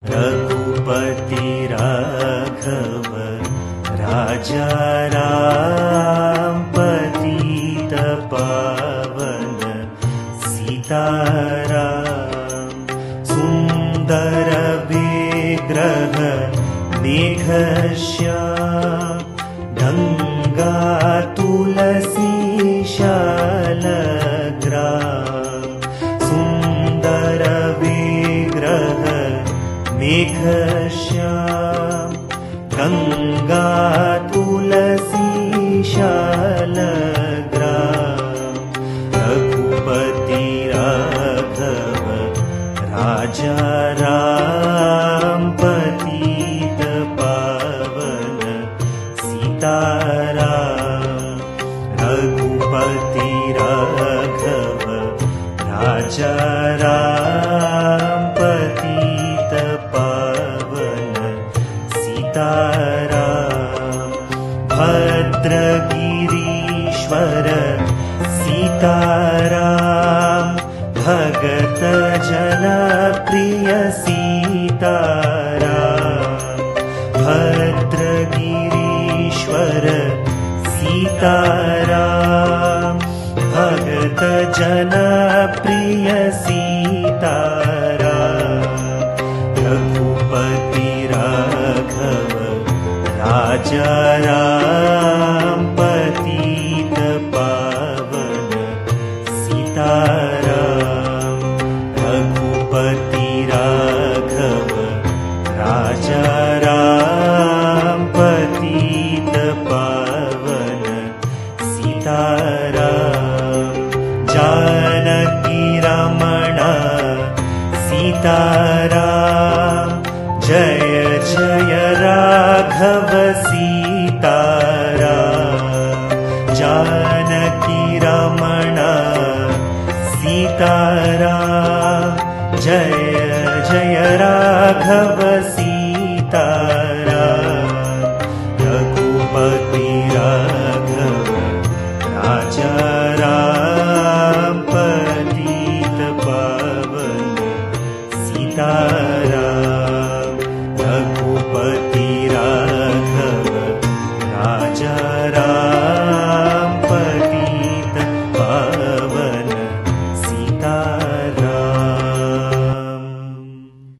रघुपति राघव राजा राम पतित पावन सीताराम। सुंदर विग्रह मेघश्याम गंगा तुलसी शालग्राम। सुंदर विग्रह मेघश्याम गंगा तुलसी शालग्राम। रघुपति राघव राजा राम पतित पावन सीताराम। रघुपति राघव राजा राम पतित पावन सीताराम। भद्रगिरीश्वर सीताराम भगत जन प्रिय सीताराम। भद्रगिरीश्वर सीताराम भगत जन प्रिय सीताराम। रघुपति राघव राजा राम पतित पावन सीताराम। रघुपति राघव राजा राम पतित पावन सीताराम। जानकी रमण सीताराम जय जय राघव सीताराम। जानकी रमण सीताराम जय जय राघव सीताराम।